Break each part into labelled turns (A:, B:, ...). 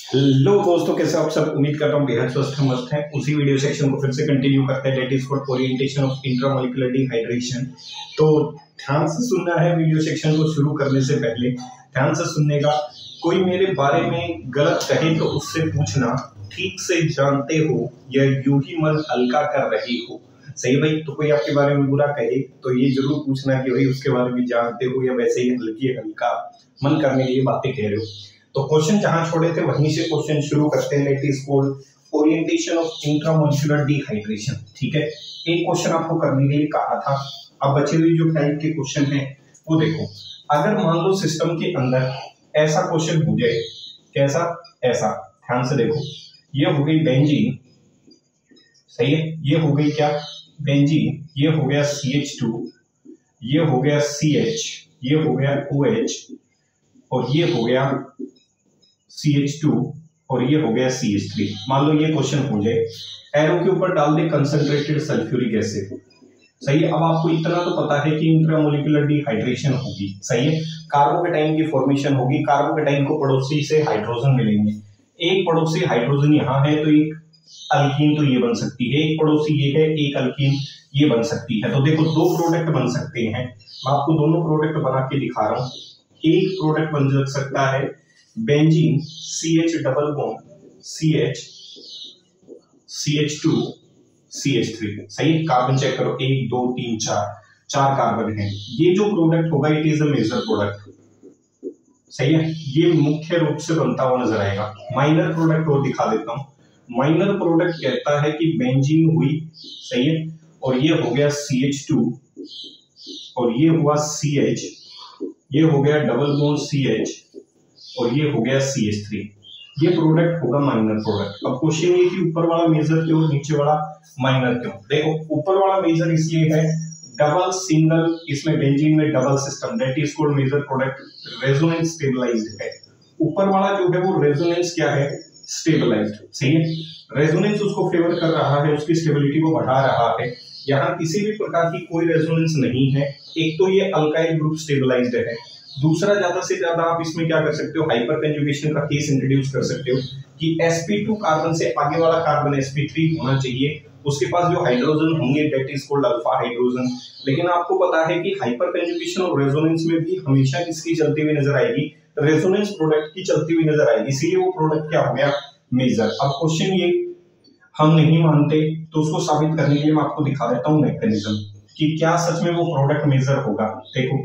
A: Hello दोस्तों, कैसे आप सब। उम्मीद करता हूँ बेहद स्वस्थ मस्त हैं। उसी वीडियो सेक्शन को फिर से कंटिन्यू करते हैं, that is for orientation of intramolecular dehydration. तो ध्यान से सुनना है, वीडियो सेक्शन को शुरू करने से पहले ध्यान से सुनने का। कोई मेरे बारे में गलत कहे तो उससे पूछना, ठीक से जानते हो या यूं ही मन हल्का कर रही हो। सही भाई, तो कोई आपके बारे में बुरा कहे तो ये जरूर पूछना कि भाई उसके बारे में जानते हो या वैसे ही हल्की हल्का मन करने के लिए बातें कह रहे हो। तो क्वेश्चन जहां छोड़े थे वहीं से क्वेश्चन शुरू करते हैं। Let is called orientation of intramolecular dehydration. ठीक है, एक क्वेश्चन आपको करने के लिए कहा था। अब बचे हुए जो टाइप के क्वेश्चन हैं वो देखो। अगर मान लो सिस्टम के अंदर ऐसा क्वेश्चन हो जाए, कैसा, ऐसा, ध्यान से देखो। ये हो गई बेंजीन, सही है, ये हो गई क्या, बेंजीन, ये हो गया CH2, ये हो गया CH, ये हो गया OH और ये हो गया CH2 और ये हो गया CH3। मान लो ये क्वेश्चन हो जाए, एरो के ऊपर डाल दे कंसंट्रेटेड सल्फ्यूरिक एसिड। सही है, अब आपको इतना तो पता है कि इंट्रामोलिकुलर डिहाइड्रेशन होगी। सही है, कार्बोकेटाइन की फॉर्मेशन होगी। कार्बोकेटाइन को पड़ोसी से हाइड्रोजन मिलेंगे। एक पड़ोसी हाइड्रोजन यहाँ है तो एक अल्कीन तो ये बन सकती है, एक पड़ोसी ये है, एक अल्कीन ये बन सकती है। तो देखो दो प्रोडक्ट बन सकते हैं। मैं आपको दोनों प्रोडक्ट बना के दिखा रहा हूँ। एक प्रोडक्ट बन सकता है benzene CH double bond CH CH2 CH3। सही, कार्बन चेक करो, 1 2 3 4 कार्बन है। ये जो प्रोडक्ट होगा it is a major product. सही है, ये मुख्य रूप से बनता हुआ नजर आएगा। माइनर प्रोडक्ट और दिखा देता हूं। माइनर प्रोडक्ट कहता है कि बेंजीन हुई, सही है, और ये हो गया CH2 और ये हुआ CH, ये हो गया डबल बॉन्ड CH और ये हो गया CH3। ये प्रोडक्ट होगा माइनर प्रोडक्ट। अब क्वेश्चन ये कि ऊपर वाला मेजर क्यों, नीचे वाला माइनर क्यों। देखो ऊपर वाला मेजर इसलिए है, डबल सिंगल, इसमें बेंजीन में double system, that is called major product resonance stabilized है। ऊपर वाला जो है वो रेजोनेंस क्या है, स्टेबलाइज्ड। सही है, रेजोनेंस उसको फेवर कर रहा है, उसकी स्टेबिलिटी को बढ़ा रहा है। यहाँ किसी भी प्रकार की कोई रेजोनेंस नहीं है। एक तो ये अल्काइल ग्रुप स्टेबलाइज्ड है, दूसरा ज्यादा से ज्यादा आप इसमें क्या कर सकते हो, हाइपर कंजुगेशन का केस इंट्रोड्यूस कर सकते हो कि sp2 कार्बन से आगे वाला कार्बन sp3 होना चाहिए, उसके पास जो हाइड्रोजन होंगे that is called alpha hydrogen. लेकिन आपको पता है कि हाइपर कंजुगेशन और रेजोनेंस में भी हमेशा किसकी चलती हुई नजर आएगी, रेजोनेंस प्रोडक्ट की चलती हुई नजर आएगी, इसीलिए वो प्रोडक्ट क्या हो गया, मेजर। अब क्वेश्चन ये हम नहीं मानते तो उसको साबित करने के लिए मैं आपको दिखा देता हूँ मैकेनिज्म कि क्या सच में वो प्रोडक्ट मेजर होगा। देखो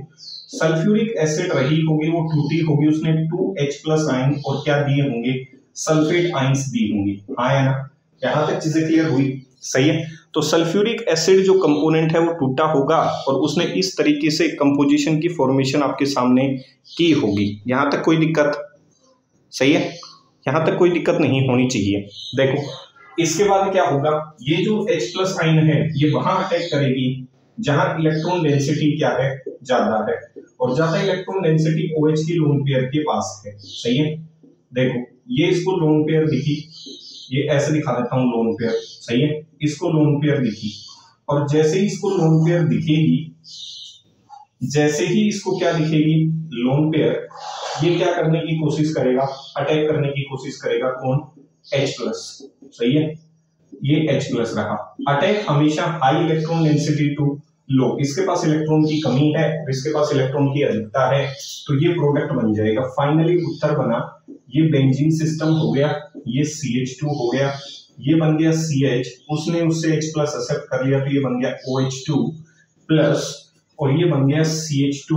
A: सल्फ्यूरिक एसिड रही होगी, वो टूटी होगी, उसने 2H+ आयन और क्या दिए होंगे, सल्फेट आयंस दिए होंगे। हाँ है ना, यहां तक चीजें क्लियर हुई। सही है, तो सल्फ्यूरिक एसिड जो कंपोनेंट है वो टूटा होगा और उसने इस तरीके से कंपोजिशन की फॉर्मेशन आपके सामने की होगी। यहां तक कोई दिक्कत, सही है, यहां तक कोई दिक्कत नहीं होनी चाहिए। देखो इसके बाद क्या होगा, ये जो H+ आयन है ये वहां अटैक करेगी जहां इलेक्ट्रॉन डेंसिटी क्या है, ज्यादा है, और ज्यादा इलेक्ट्रॉन डेंसिटी OH की लोन पेयर के पास है। सही है, देखो ये इसको लोन पेयर दिखी, ये ऐसे दिखा देता हूं लोन पेयर। सही है, इसको लोन पेयर दिखी और जैसे ही इसको लोन पेयर दिखेगी, जैसे ही इसको क्या दिखेगी, लोन पेयर, ये क्या करने की कोशिश करेगा, अटैक करने की कोशिश करेगा, कौन, H+। सही है, ये H+ रहा। अटैक हमेशा high electron density to low, इसके पास इलेक्ट्रॉन की कमी है और इसके पास इलेक्ट्रॉन की अधिकता है, तो ये प्रोडक्ट बन जाएगा। फाइनली उत्तर बना, ये बेंजीन सिस्टम हो गया, ये CH2 हो गया, ये बन गया CH, उसने उससे H+ एक्सेप्ट कर लिया तो ये बन गया OH2+ और ये बन गया CH2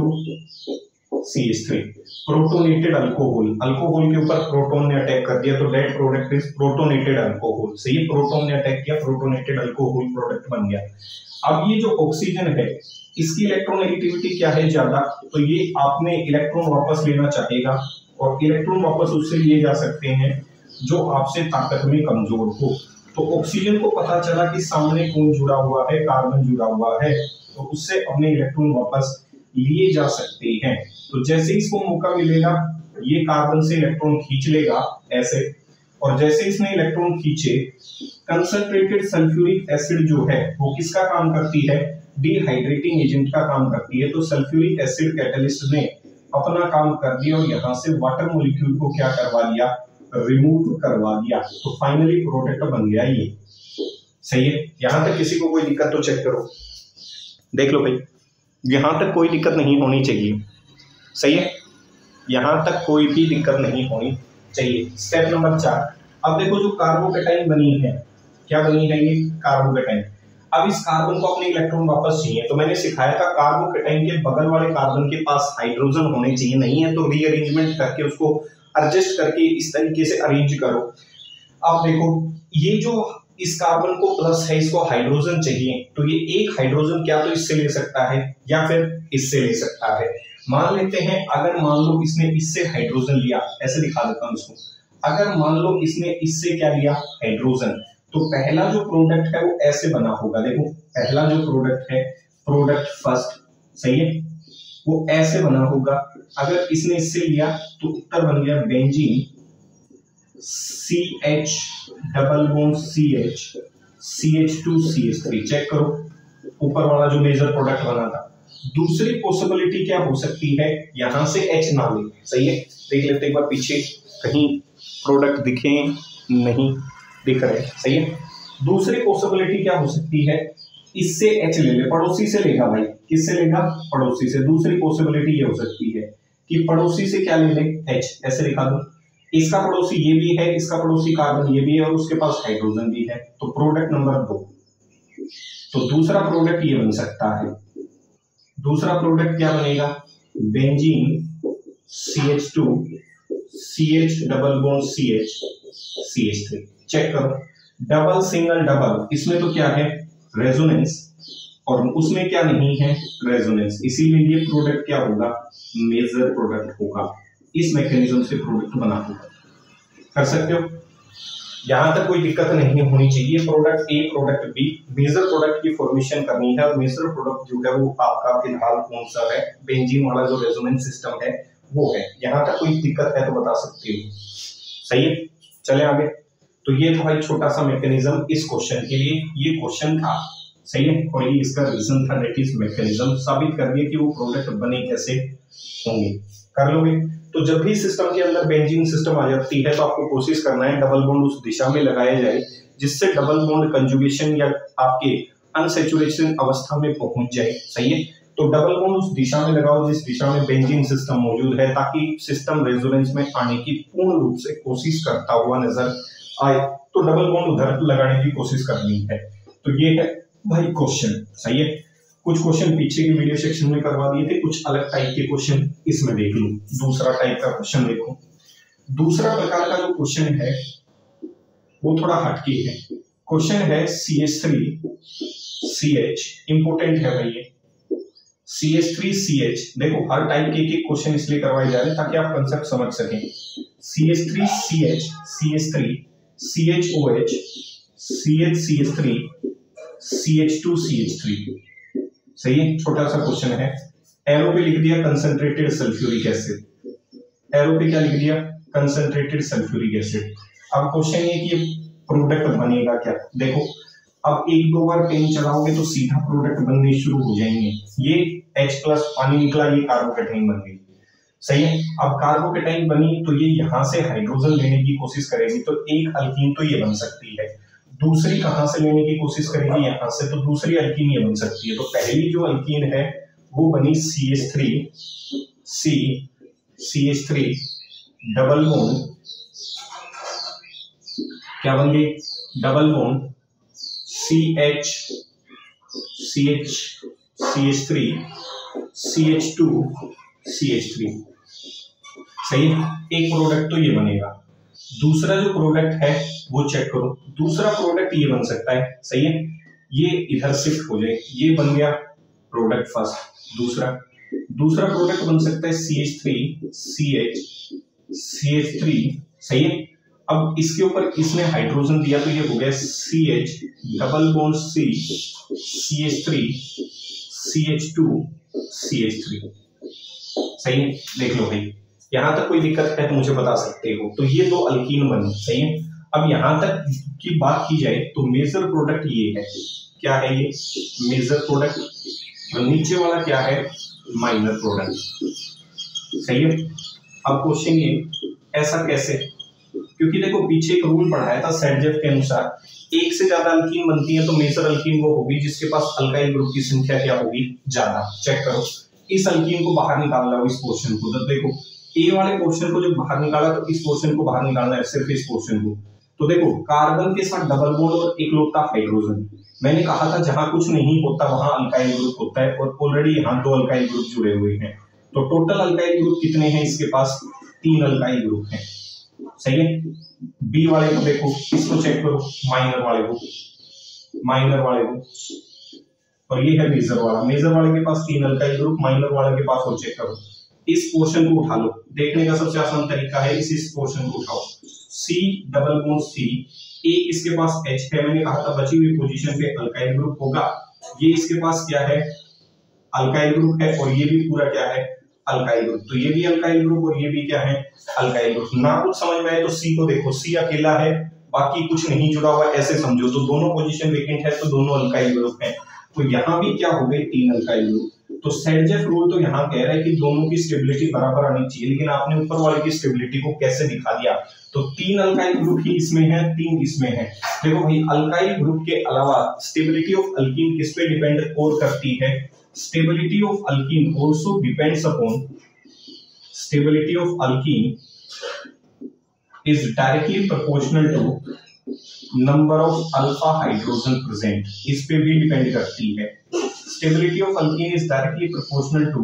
A: CH3, protonated alcohol. Alcohol के ऊपर प्रोटॉन ने अटैक कर दिया तो that product is protonated alcohol. सही, प्रोटॉन ने अटैक किया, प्रोटोनेटेड अल्कोहल प्रोडक्ट बन गया। अब ये जो ऑक्सीजन है इसकी इलेक्ट्रोनेगेटिविटी क्या है, ज्यादा, तो ये आपने इलेक्ट्रॉन वापस लेना चाहेगा और इलेक्ट्रॉन वापस उससे लिए जा सकते हैं जो आपसे ताकत में कमजोर हो। तो ऑक्सीजन को पता चला कि सामने कौन जुड़ा हुआ है, कार्बन जुड़ा हुआ है, तो उससे अपने इलेक्ट्रॉन वापस लिए जा सकते हैं। तो जैसे इसको मौका मिलेगा ये कार्बन से इलेक्ट्रॉन खींच लेगा ऐसे, और जैसे इसने इलेक्ट्रॉन खींचे, कंसंट्रेटेड सल्फ्यूरिक एसिड जो है वो किसका काम करती है, डिहाइड्रेटिंग एजेंट का काम करती है। तो सल्फ्यूरिक एसिड कैटलिस्ट ने अपना काम कर दिया और यहाँ से वाटर मॉलिक्यूल को क्या करवा लिया, रिमूव करवा दिया तो फाइनली प्रोडक्ट बन गया ये। सही है, यहां तक किसी को कोई दिक्कत तो चेक करो, देख लो भाई, यहां तक कोई दिक्कत नहीं होनी चाहिए। सही है, यहां तक कोई भी दिक्कत नहीं होनी चाहिए। स्टेप नंबर 4, अब देखो जो कार्बोकेटाइन बनी है, क्या बनी है ये कार्बोकेटाइन। अब इस कार्बन को अपने इलेक्ट्रॉन वापस चाहिए, तो मैंने सिखाया था कार्बोकेटाइन के बगल वाले कार्बन के पास हाइड्रोजन होने चाहिए, नहीं है तो रीअरेंजमेंट करके उसको एडजस्ट करके इस तरीके से अरेंज करो। अब देखो ये जो इस कार्बन को प्लस है, इसको हाइड्रोजन चाहिए, तो ये एक हाइड्रोजन क्या तो इससे ले सकता है या फिर इससे ले सकता है। मान लेते हैं अगर मान लो इसने इससे हाइड्रोजन लिया, ऐसे दिखा देता हूं इसको, अगर मान लो इसने इससे क्या लिया हाइड्रोजन, तो पहला जो प्रोडक्ट है वो ऐसे बना होगा। देखो पहला जो प्रोडक्ट है, प्रोडक्ट फर्स्ट, सही है, वो ऐसे बना होगा। अगर इसने इससे लिया तो उत्तर बन गया benzene CH double bond CH CH2CH3। Check करो ऊपर वाला जो मेजर प्रोडक्ट बना था। दूसरी पॉसिबिलिटी क्या हो सकती है, यहां से H ना ले। सही है, देख लेते एक बार पीछे कहीं प्रोडक्ट दिखे नहीं दिख रहे। सही है, दूसरी पॉसिबिलिटी क्या हो सकती है, इससे H ले ले, पड़ोसी से लेगा भाई, किससे लेगा पड़ोसी से। दूसरी पॉसिबिलिटी ये हो सकती है कि पड़ोसी से क्या ले ले H, ऐसे लिखा दो, इसका पड़ोसी ये भी है, इसका पड़ोसी कार्बन ये भी है और उसके पास हाइड्रोजन भी है, तो प्रोडक्ट नंबर 2। तो दूसरा प्रोडक्ट ये बन सकता है, दूसरा प्रोडक्ट क्या बनेगा, benzene CH2 CH double bond CH CH3। Check करो डबल सिंगल डबल, इसमें तो क्या है रेजोनेंस और उसमें क्या नहीं है रेजोनेंस, इसीलिए ये प्रोडक्ट क्या होगा मेजर प्रोडक्ट होगा। इस मैकेनिज्म से प्रोडक्ट बना होगा, कर सकते हो, यहां तक कोई दिक्कत नहीं होनी चाहिए। Product A product B, major product की फॉर्मेशन करनी है और मेजर प्रोडक्ट जो है वो आपका फिलहाल कौन सा है, बेंजीन वाला जो रेजोनेंस सिस्टम है वो है। यहां तक कोई दिक्कत है तो बता सकते हो। सही है, चले आगे। तो ये था भाई छोटा सा मैकेनिज्म इस क्वेश्चन के लिए, ये क्वेश्चन था। सही है, और ये इसका रीजन था, दैट इज मैकेनिज्म। साबित करिए कि वो प्रोडक्ट बने कैसे होंगे, कर लोगे। तो जब भी सिस्टम के अंदर बेंजीन सिस्टम आ जाती है तो आपको कोशिश करना है डबल बॉन्ड उस दिशा में लगाया जाए जिससे डबल बॉन्ड कंजुगेशन या आपके अनसैचुरेशन अवस्था में पहुंच जाए। सही है, तो डबल बॉन्ड उस दिशा में लगाओ जिस दिशा में बेंजीन सिस्टम मौजूद है, ताकि सिस्टम रेजोनेंस में आने की पूर्ण रूप से कोशिश करता हुआ नजर आए। तो डबल बॉन्ड उधर लगाने की कोशिश करनी है। तो ये है भाई क्वेश्चन। सही है, कुछ क्वेश्चन पीछे के वीडियो सेक्शन में करवा दिए थे, कुछ अलग टाइप के क्वेश्चन इसमें देख लो। दूसरा टाइप का क्वेश्चन देखो, दूसरा प्रकार का जो क्वेश्चन है वो थोड़ा हटके है। क्वेश्चन है CH3CH, इंपोर्टेंट है भाई ये CH3CH। देखो हर टाइप के एक क्वेश्चन इसलिए करवाए जा रहे हैं ताकि आप कंसेप्ट समझ सकें। CH3CH CH3 CHOH CH3 CH2CH3। सही है, छोटा सा क्वेश्चन है। एरो पे लिख दिया कंसंट्रेटेड सल्फ्यूरिक एसिड, एरो पे क्या लिख दिया कंसंट्रेटेड सल्फ्यूरिक एसिड। अब क्वेश्चन ये कि प्रोडक्ट बनेगा क्या। देखो अब एक दो बार पेन चलाओगे तो सीधा प्रोडक्ट बनने शुरू हो जाएंगे। ये H प्लस पानी निकला, ये कार्बोकेटाइन बन गई। सही है, अब कार्बोकेटाइन बनी तो ये यहां से हाइड्रोजन लेने की कोशिश करेगी, तो एक अल्कीन तो ये बन सकती है। दूसरी कहां से लेने की कोशिश करेगी, यहां से, तो दूसरी अल्कीन ये बन सकती है। तो पहली जो अल्कीन है वो बनी CH3 डबल बॉन्ड, क्या बन गई डबल बॉन्ड CH3 CH2CH3। सही है, एक प्रोडक्ट तो ये बनेगा। दूसरा जो प्रोडक्ट है वो चेक करो, दूसरा प्रोडक्ट ये बन सकता है। सही है, ये इधर शिफ्ट हो जाए, ये बन गया प्रोडक्ट फर्स्ट। दूसरा प्रोडक्ट बन सकता है CH3 सही है। अब इसके ऊपर इसने हाइड्रोजन दिया तो ये हो गया CH double bond C CH3 CH2CH3। सही है, देख लो भाई, यहां तक कोई दिक्कत है तो मुझे बता सकते हो। तो ये दो अल्कीन बनी। सही है, अब यहां तक की बात की जाए तो मेजर प्रोडक्ट ये है, क्या है ये मेजर प्रोडक्ट, और नीचे वाला क्या है माइनर प्रोडक्ट। सही है, अब क्वेश्चन ये ऐसा कैसे, क्योंकि देखो पीछे एक रूल पढ़ाया था सेडजेफ के अनुसार, एक से ज्यादा अल्कीन बनती है तो मेजर अल्कीन वो होगी जिसके पास अल्काइल ग्रुप की संख्या क्या होगी, ज्यादा। चेक करो, इस अल्कीन को बाहर निकालना हो, इस पोर्शन को, तो देखो ए वाले पोर्शन को जब बाहर निकाला तो इस पोर्शन को बाहर निकालना है, सिर्फ इस पोर्शन को। तो देखो कार्बन के साथ डबल बॉन्ड और इकलौता हाइड्रोजन, मैंने कहा था जहां कुछ नहीं होता वहां अल्काइल ग्रुप होता है, और ऑलरेडी यहाँ 2 अल्काइल ग्रुप जुड़े हुए हैं। तो टोटल अल्काइल ग्रुप कितने हैं इसके पास, 3 अल्काइल ग्रुप हैं। सही है। बी वाले को देखो, इसको चेक करो, माइनर वाले को, और ये है मेजर वाला। मेजर वाले के पास 3 अल्काइल ग्रुप, माइनर वाले के पास, और चेक करो इस पोर्शन को उठा लो। देखने का सबसे आसान तरीका है इस पोर्शन को उठाओ, C डबल बॉन्ड C, एक इसके पास H है, मैंने कहा था बची हुई पोजीशन पे अल्काइल ग्रुप होगा। ये इसके पास क्या है, अल्काइल ग्रुप है, और ये भी पूरा क्या है, अल्काइल ग्रुप। तो ये भी अल्काइल ग्रुप और ये भी क्या है, अल्काइल ग्रुप। ना कुछ समझ में आए तो C को देखो, C अकेला है, बाकी कुछ नहीं जुड़ा हुआ, ऐसे समझो। तो दोनों पोजीशन वेकेंट है तो दोनों अल्काइल ग्रुप है। तो यहाँ भी क्या हो गए, 3 अल्काइल ग्रुप। तो सेडजेफ रूल तो यहाँ कह रहा है कि दोनों की स्टेबिलिटी बराबर आनी चाहिए, लेकिन आपने ऊपर वाले की स्टेबिलिटी को कैसे दिखा दिया, तो 3 अल्काइल ग्रुप ही इसमें है, 3 इसमें है। देखो भाई, अल्काइल ग्रुप के अलावा स्टेबिलिटी ऑफ अल्कीन किस पे डिपेंड और करती है, stability of alkene also depends upon, stability of alkene is directly proportional to number of alpha hydrogen present, इस पे भी डिपेंड करती है। Stability of alkene is directly proportional to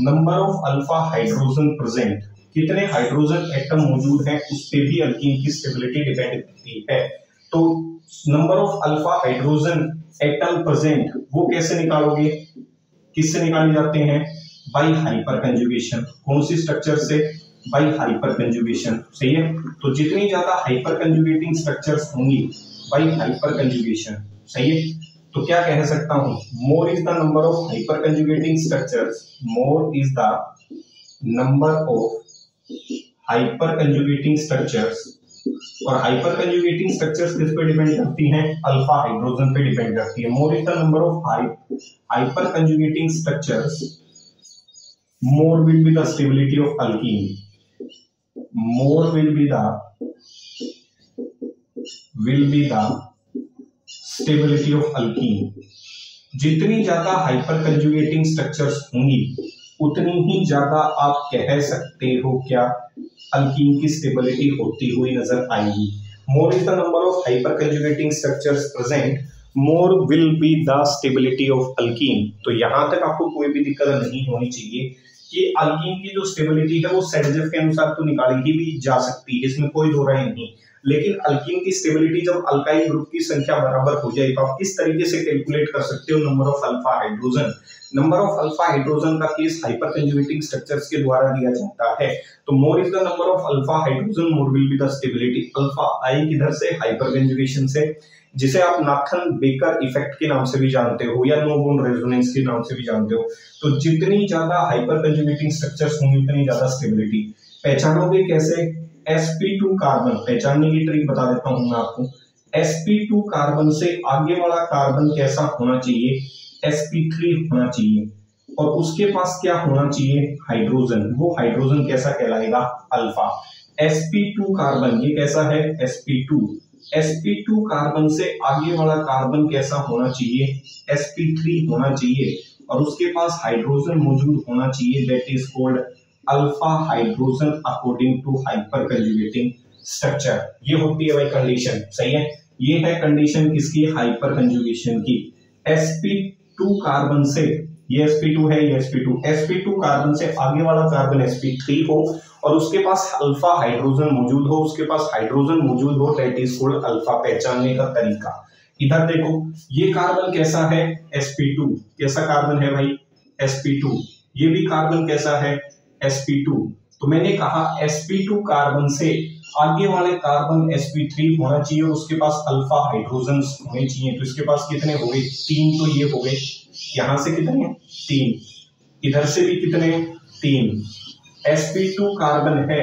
A: number of alpha hydrogen present, कितने hydrogen atom मौजूद हैं उस पे भी अल्कीन की स्टेबिलिटी डिपेंड करती है। तो number of alpha hydrogen atom present वो कैसे निकालोगे, किससे निकाले जाते हैं, बाय हाइपर कंजुगेशन। कौन सी स्ट्रक्चर से, बाय हाइपर कंजुगेशन। सही है। तो जितनी ज्यादा हाइपर कंजुगेटिंग स्ट्रक्चर्स होंगी बाय हाइपर कंजुगेशन, सही है, तो क्या कह सकता हूं, more is the number of hyperconjugating structures, more is the number of hyperconjugating structures. और हाइपर कंजुगेटिंग स्ट्रक्चर्स किस पे डिपेंड करती हैं, अल्फा हाइड्रोजन पे डिपेंड करती है। More is the number of hyperconjugating structures, more will be the stability of alkene, more will be the stability of alkene। जितनी ज्यादा हाइपर कंजुगेटिंग स्ट्रक्चर्स होंगी उतनी ही ज्यादा आप कह सकते हो क्या, अल्कीन की स्टेबिलिटी होती हुई नजर आएगी। more is the number of hyper conjugating structures present, more will be the stability of alkene। तो यहां तक आपको कोई भी दिक्कत नहीं होनी चाहिए कि अल्कीन की जो स्टेबिलिटी है वो सेडजेफ के अनुसार तो निकाली भी जा सकती है, इसमें कोई दो राय नहीं। लेकिन अल्कीन की स्टेबिलिटी जब अल्काइल ग्रुप की संख्या बराबर हो जाए तो आप किस तरीके से कैलकुलेट कर सकते हो, number of alpha hydrogen. Number of alpha hydrogen का केस हाइपर कंजुगेटिंग स्ट्रक्चर्स के द्वारा दिया जाता है। तो more is the number of alpha hydrogen, more will be the stability. Alpha आई किधर से, हाइपर कंजुगेशन से, जिसे आप नाथन बेकर इफेक्ट के नाम से भी जानते हो या नो बोन रेजोनेंस के नाम से भी जानते हो। तो जितनी ज्यादा हाइपर कंजुगेटिंग स्ट्रक्चर्स होंगी उतनी ज्यादा स्टेबिलिटी। पहचानोगे कैसे, sp2 कार्बन, पहचानने की ट्रिक बता देता हूं मैं आपको। sp2 कार्बन से आगे वाला कार्बन कैसा होना चाहिए, sp3 होना चाहिए, और उसके पास क्या होना चाहिए, हाइड्रोजन। वो हाइड्रोजन कैसा कहलाएगा, अल्फा। sp2 कार्बन ये कैसा है, sp2 कार्बन से आगे वाला कार्बन कैसा होना चाहिए, sp3 होना चाहिए, और उसके पास हाइड्रोजन मौजूद होना चाहिए, that is called alpha hydrogen according to hyperconjugating structure. ये होती है भाई कंडीशन, सही है। ये है कंडीशन किसकी, हाइपर कंजुगेशन की। sp2 कार्बन से, ये sp2 है, ये sp2 कार्बन से आगे वाला कार्बन sp3 हो और उसके पास अल्फा हाइड्रोजन मौजूद हो, उसके पास हाइड्रोजन मौजूद हो, दैट इज कॉल्ड अल्फा। पहचानने का तरीका इधर देखो, ये कार्बन कैसा है, sp2, कैसा कार्बन है भाई, sp2। ये भी कार्बन कैसा है, sp2। तो मैंने कहा sp2 कार्बन से आगे वाले कार्बन sp3 होना चाहिए और उसके पास अल्फा हाइड्रोजन होने चाहिए। तो इसके पास कितने हो गए, 3। तो ये हो गए, यहां से कितने, 3, इधर से भी कितने, 3। sp2 कार्बन है,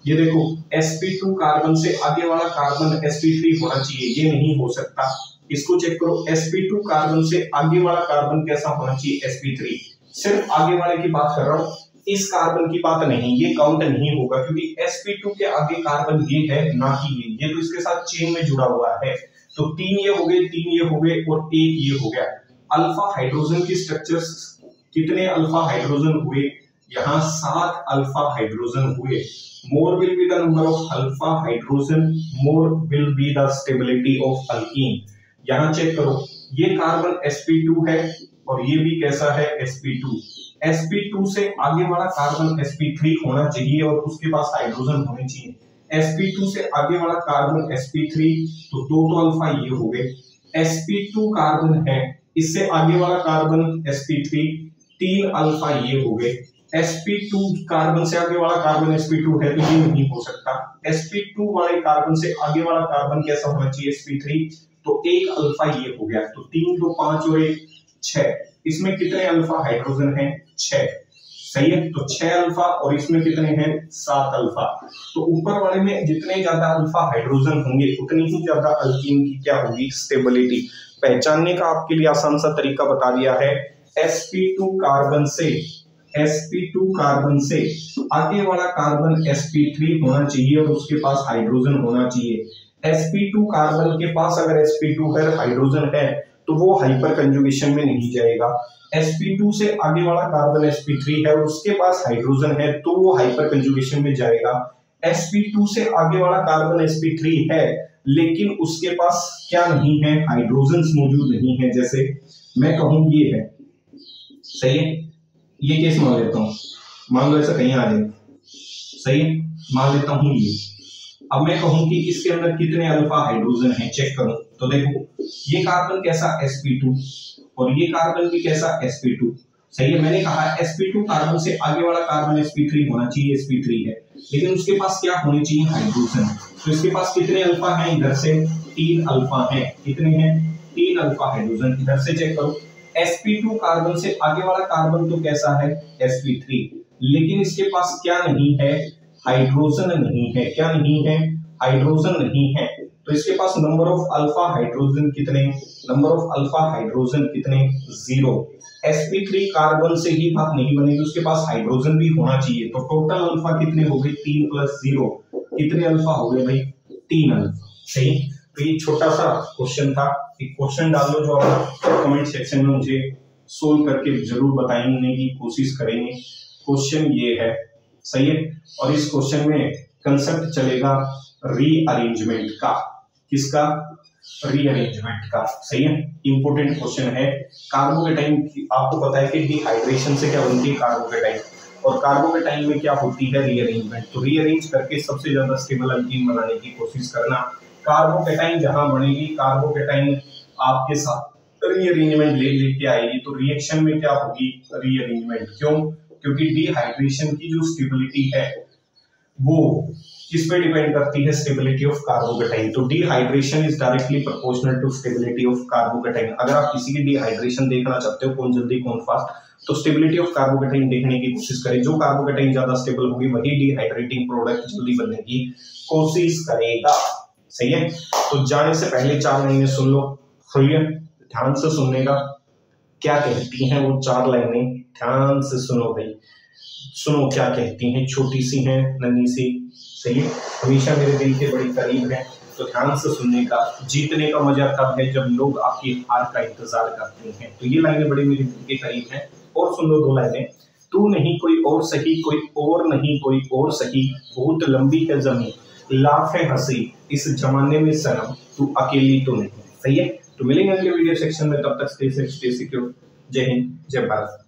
A: ये देखो sp2 कार्बन से आगे वाला कार्बन sp3 होना चाहिए, ये नहीं हो सकता। इसको चेक करो, sp2 कार्बन से आगे वाला कार्बन कैसा होना चाहिए, sp3। सिर्फ आगे वाले की बात कर रहा हूं, इस कार्बन की बात नहीं, ये काउंट नहीं होगा क्योंकि sp2 के आगे कार्बन ये है ना कि ये तो इसके साथ चेन में जुड़ा हुआ है। तो 3 ये हो गए, 3 ये हो गए और 1 ये हो गया। अल्फा हाइड्रोजन की स्ट्रक्चर्स कितने अल्फा हाइड्रोजन हुए? यहाँ 7 अल्फा हाइड्रोजन हुए। मोर will be the number of alpha hydrogen, more will be the stability of alkyne. यहाँ चेक करो, ये कार्बन sp2 है और ये भी कैसा है sp2। sp2 से आगे वाला कार्बन sp3 होना चाहिए और उसके पास हाइड्रोजन होने चाहिए। sp2 से आगे वाला कार्बन sp3, तो दो तो अल्फा ये हो गए। sp2 कार्बन है, इससे आगे वाला कार्बन sp3, 3 अल्फा ये हो गए। sp2 कार्बन से आगे वाला कार्बन sp2 है तो ये नहीं हो सकता। sp2 वाले कार्बन से आगे वाला कार्बन कैसा होना चाहिए sp3, तो 1 अल्फा ये हो गया। तो 3 2 5 और 1 6। इसमें कितने अल्फा हाइड्रोजन हैं? 6। सही है, तो 6 अल्फा और इसमें कितने हैं? 7 अल्फा। तो ऊपर वाले में जितने ज्यादा अल्फा हाइड्रोजन होंगे उतनी ही ज्यादा अल्कीन की क्या होगी? स्टेबिलिटी। पहचानने का आपके लिए आसान सा तरीका बता दिया है। sp2 कार्बन से आगे वाला कार्बन sp3 होना चाहिए और उसके पास हाइड्रोजन होना चाहिए। sp2 कार्बन के पास अगर sp2 है, हाइड्रोजन है, तो वो हाइपर कंजुगेशन में नहीं जाएगा। sp2 से आगे वाला कार्बन sp3 है और उसके पास हाइड्रोजन है तो वो हाइपर कंजुगेशन में जाएगा। sp2 से आगे वाला कार्बन sp3 है लेकिन उसके पास क्या नहीं है? हाइड्रोजन मौजूद नहीं है। जैसे मैं कहूं ये है, सही है, ये केस मान लेता हूं, मान लो ऐसा कहीं आ जाए, सही है, मान लेता हूं ये। अब मैं कहूं कि इसके अंदर कितने अल्फा हाइड्रोजन हैं, चेक करूं तो देखो ये कार्बन कैसा sp2 और ये कार्बन भी कैसा sp2। सही है, मैंने कहा sp2 कार्बन से आगे वाला कार्बन sp3 होना चाहिए, sp3 है, लेकिन उसके पास क्या होने चाहिए? हाइड्रोजन। तो इसके पास कितने अल्फा हैं? इधर से 3 अल्फा हैं। कितने हैं? 3 अल्फा हाइड्रोजन। इधर से चेक करो, sp2 कार्बन से आगे वाला कार्बन तो कैसा है? sp3, लेकिन इसके पास क्या नहीं है? हाइड्रोजन नहीं है। क्या नहीं है? हाइड्रोजन नहीं है। तो इसके पास नंबर ऑफ अल्फा हाइड्रोजन कितने? नंबर ऑफ अल्फा हाइड्रोजन कितने? 0। sp3 कार्बन से ही बात नहीं बनेगी, उसके पास हाइड्रोजन भी होना चाहिए। तो टोटल अल्फा कितने हो गए? 3 + 0। कितने अल्फा हो गए भाई? 3 अल्फा। सही। तो ये छोटा सा क्वेश्चन था। एक क्वेश्चन डाल लो जो आप कमेंट सेक्शन में मुझे सोल्व करके जरूर बताएंगे की कोशिश करेंगे। क्वेश्चन ये है, सही है, और इस क्वेश्चन में कंसेप्ट चलेगा रीअरेंजमेंट का। किसका? रीअरेंजमेंट का। सही है, इंपोर्टेंट क्वेश्चन है। कार्बोकेटाइन आपको पता है कि डिहाइड्रेशन से क्या बनती है? कार्बोकेटाइन। और कार्बोकेटाइन में क्या होती है? रीअरेंजमेंट। तो रीअरेंज करके सबसे ज्यादा स्टेबल अल्कीन बनाने की कोशिश करना। कार्बोकेटाइन जहां बनेगी, कार्बोकेटाइन आपके साथ रीअरेंजमेंट लेके आएगी, तो रिएक्शन में क्या होगी? रीअरेंजमेंट। क्यों? क्योंकि डिहाइड्रेशन की जो स्टेबिलिटी है वो किस पे डिपेंड करती है? Stability of carbocation. तो dehydration is directly proportional to stability of carbocation. अगर आप किसी की डिहाइड्रेशन देखना चाहते हो, कौन जल्दी कौन फास्ट, तो स्टेबिलिटी ऑफ कार्बोकेटाइन देखने की कोशिश करें। जो कार्बोकेटाइन ज्यादा स्टेबल होगी वही डिहाइड्रेटिंग प्रोडक्ट जल्दी बनने की कोशिश करेगा। सही है, तो जाने से पहले 4 लाइनें सुन लो। सही है, ध्यान से सुनने का। क्या कहती हैं वो 4 लाइनें? ध्यान से सुनो भाई, सुनो क्या कहती हैं। छोटी सी हैं, नन्ही सी। सही है, हमेशा मेरे दिल के बड़ी करीब है, तो ध्यान से सुनने का। जीतने का मजा तब है जब लोग आपकी हार का इंतजार करते हैं। तो ये लाइनें बड़ी मेरे दिल के करीब हैं। और सुन लो 2 लाइनें। तू नहीं कोई और सही, कोई और नहीं कोई और सही, बहुत लंबी है जमीन, लाख है हंसी इस जमाने में सनम, तू अकेली तो नहीं। सही है, तो मिलेंगे अगले वीडियो सेक्शन में। तब तक स्टे सेफ, स्टे सिक्योर। जय हिंद, जय भारत।